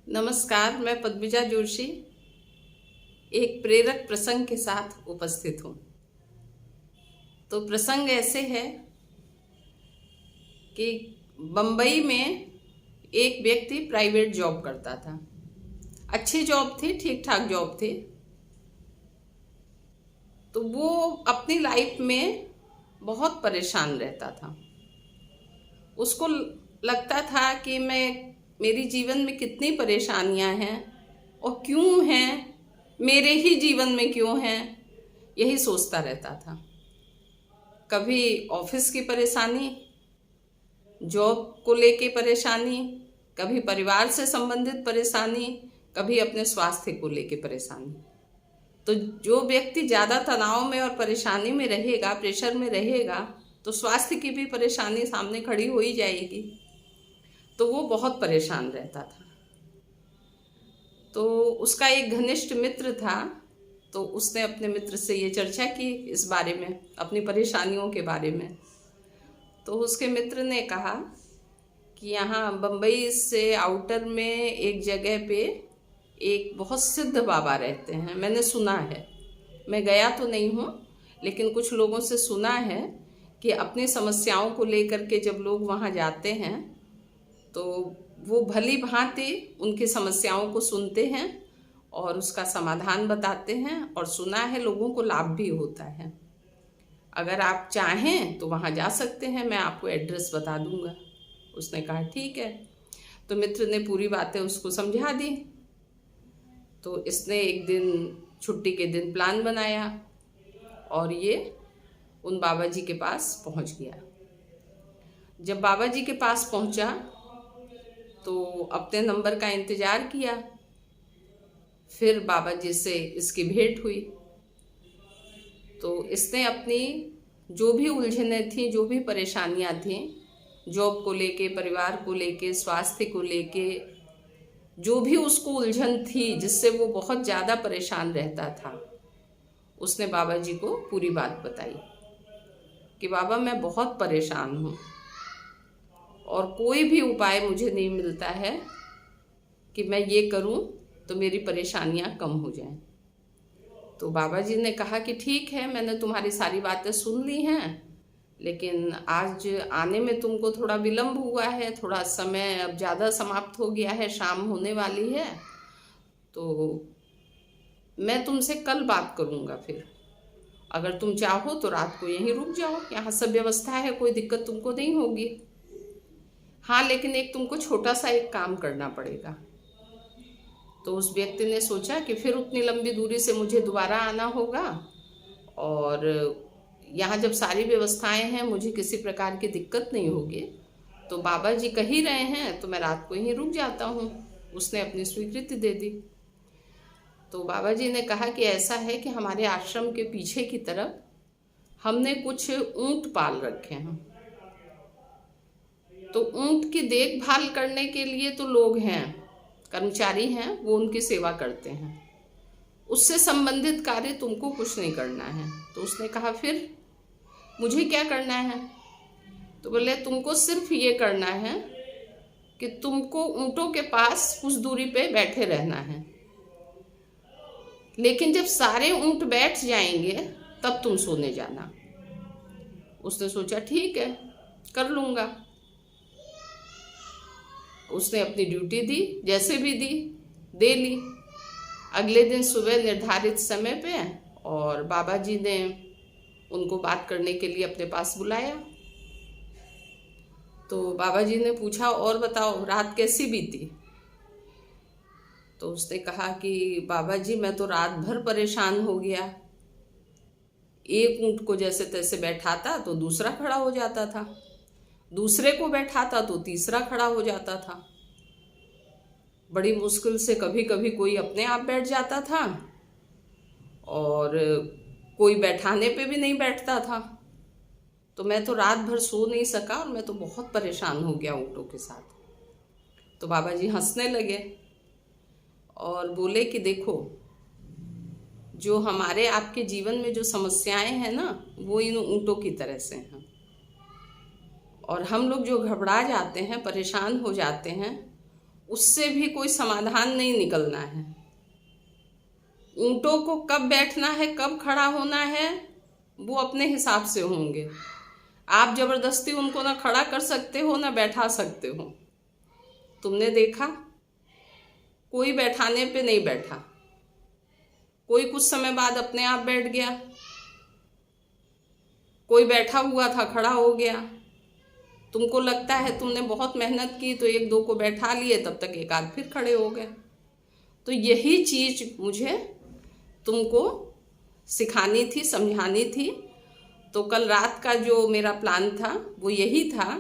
नमस्कार, मैं पद्मिजा जोशी एक प्रेरक प्रसंग के साथ उपस्थित हूँ। तो प्रसंग ऐसे है कि बम्बई में एक व्यक्ति प्राइवेट जॉब करता था। अच्छी जॉब थी, ठीक ठाक जॉब थी। तो वो अपनी लाइफ में बहुत परेशान रहता था। उसको लगता था कि मेरी जीवन में कितनी परेशानियां हैं और क्यों हैं, मेरे ही जीवन में क्यों हैं, यही सोचता रहता था। कभी ऑफिस की परेशानी, जॉब को लेके परेशानी, कभी परिवार से संबंधित परेशानी, कभी अपने स्वास्थ्य को लेके परेशानी। तो जो व्यक्ति ज़्यादा तनाव में और परेशानी में रहेगा, प्रेशर में रहेगा, तो स्वास्थ्य की भी परेशानी सामने खड़ी हो ही जाएगी। तो वो बहुत परेशान रहता था। तो उसका एक घनिष्ठ मित्र था, तो उसने अपने मित्र से ये चर्चा की इस बारे में, अपनी परेशानियों के बारे में। तो उसके मित्र ने कहा कि यहाँ बम्बई से आउटर में एक जगह पे एक बहुत सिद्ध बाबा रहते हैं। मैंने सुना है, मैं गया तो नहीं हूँ, लेकिन कुछ लोगों से सुना है कि अपनी समस्याओं को लेकर के जब लोग वहाँ जाते हैं तो वो भली भांति उनकी समस्याओं को सुनते हैं और उसका समाधान बताते हैं, और सुना है लोगों को लाभ भी होता है। अगर आप चाहें तो वहाँ जा सकते हैं, मैं आपको एड्रेस बता दूंगा। उसने कहा ठीक है। तो मित्र ने पूरी बातें उसको समझा दी। तो इसने एक दिन छुट्टी के दिन प्लान बनाया और ये उन बाबा जी के पास पहुँच गया। जब बाबा जी के पास पहुँचा तो अपने नंबर का इंतज़ार किया। फिर बाबा जी से इसकी भेंट हुई। तो इसने अपनी जो भी उलझनें थीं, जो भी परेशानियां थीं, जॉब को लेके, परिवार को लेके, स्वास्थ्य को लेके, जो भी उसको उलझन थी जिससे वो बहुत ज़्यादा परेशान रहता था, उसने बाबा जी को पूरी बात बताई कि बाबा मैं बहुत परेशान हूँ और कोई भी उपाय मुझे नहीं मिलता है कि मैं ये करूं तो मेरी परेशानियां कम हो जाएं। तो बाबा जी ने कहा कि ठीक है, मैंने तुम्हारी सारी बातें सुन ली हैं, लेकिन आज आने में तुमको थोड़ा विलम्ब हुआ है, थोड़ा समय अब ज़्यादा समाप्त हो गया है, शाम होने वाली है, तो मैं तुमसे कल बात करूँगा। फिर अगर तुम चाहो तो रात को यहीं रुक जाओ, यहाँ सब व्यवस्था है, कोई दिक्कत तुमको नहीं होगी। हाँ, लेकिन एक तुमको छोटा सा एक काम करना पड़ेगा। तो उस व्यक्ति ने सोचा कि फिर उतनी लंबी दूरी से मुझे दोबारा आना होगा, और यहाँ जब सारी व्यवस्थाएं हैं, मुझे किसी प्रकार की दिक्कत नहीं होगी, तो बाबा जी कह ही रहे हैं तो मैं रात को यहीं रुक जाता हूँ। उसने अपनी स्वीकृति दे दी। तो बाबा जी ने कहा कि ऐसा है कि हमारे आश्रम के पीछे की तरफ हमने कुछ ऊँट पाल रखे हैं। तो ऊँट की देखभाल करने के लिए तो लोग हैं, कर्मचारी हैं, वो उनकी सेवा करते हैं। उससे संबंधित कार्य तुमको कुछ नहीं करना है। तो उसने कहा फिर मुझे क्या करना है? तो बोले तुमको सिर्फ ये करना है कि तुमको ऊँटों के पास कुछ दूरी पे बैठे रहना है, लेकिन जब सारे ऊँट बैठ जाएंगे तब तुम सोने जाना। उसने सोचा ठीक है, कर लूँगा। उसने अपनी ड्यूटी दी, जैसे भी दी, दे ली। अगले दिन सुबह निर्धारित समय पे और बाबा जी ने उनको बात करने के लिए अपने पास बुलाया। तो बाबा जी ने पूछा और बताओ रात कैसी बीती? तो उसने कहा कि बाबा जी मैं तो रात भर परेशान हो गया। एक ऊँट को जैसे तैसे बैठाता तो दूसरा खड़ा हो जाता था, दूसरे को बैठाता तो तीसरा खड़ा हो जाता था। बड़ी मुश्किल से कभी कभी कोई अपने आप बैठ जाता था और कोई बैठाने पे भी नहीं बैठता था। तो मैं तो रात भर सो नहीं सका और मैं तो बहुत परेशान हो गया ऊँटों के साथ। तो बाबा जी हंसने लगे और बोले कि देखो, जो हमारे आपके जीवन में जो समस्याएं हैं ना, वो इन ऊँटों की तरह से हैं। और हम लोग जो घबरा जाते हैं, परेशान हो जाते हैं, उससे भी कोई समाधान नहीं निकलना है। ऊँटों को कब बैठना है, कब खड़ा होना है, वो अपने हिसाब से होंगे। आप जबरदस्ती उनको ना खड़ा कर सकते हो ना बैठा सकते हो। तुमने देखा, कोई बैठाने पे नहीं बैठा, कोई कुछ समय बाद अपने आप बैठ गया, कोई बैठा हुआ था खड़ा हो गया। तुमको लगता है तुमने बहुत मेहनत की तो एक दो को बैठा लिए, तब तक एक आध फिर खड़े हो गए। तो यही चीज़ मुझे तुमको सिखानी थी, समझानी थी। तो कल रात का जो मेरा प्लान था वो यही था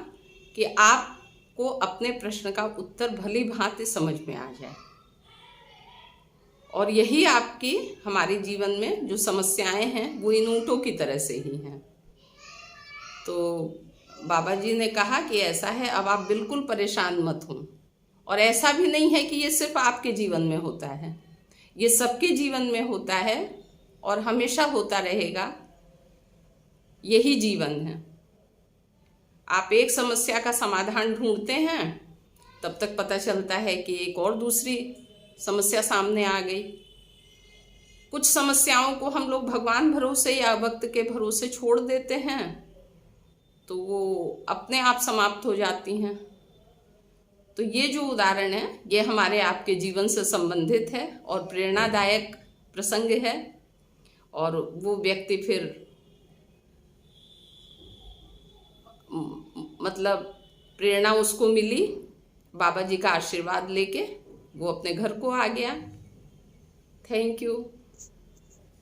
कि आपको अपने प्रश्न का उत्तर भली भांति समझ में आ जाए। और यही आपकी हमारे जीवन में जो समस्याएं हैं वो इन ऊँटों की तरह से ही हैं। तो बाबा जी ने कहा कि ऐसा है, अब आप बिल्कुल परेशान मत हो। और ऐसा भी नहीं है कि ये सिर्फ आपके जीवन में होता है, ये सबके जीवन में होता है और हमेशा होता रहेगा। यही जीवन है। आप एक समस्या का समाधान ढूंढते हैं, तब तक पता चलता है कि एक और दूसरी समस्या सामने आ गई। कुछ समस्याओं को हम लोग भगवान भरोसे या वक्त के भरोसे छोड़ देते हैं तो वो अपने आप समाप्त हो जाती हैं। तो ये जो उदाहरण है ये हमारे आपके जीवन से संबंधित है और प्रेरणादायक प्रसंग है। और वो व्यक्ति फिर मतलब प्रेरणा उसको मिली, बाबा जी का आशीर्वाद लेके वो अपने घर को आ गया। Thank you.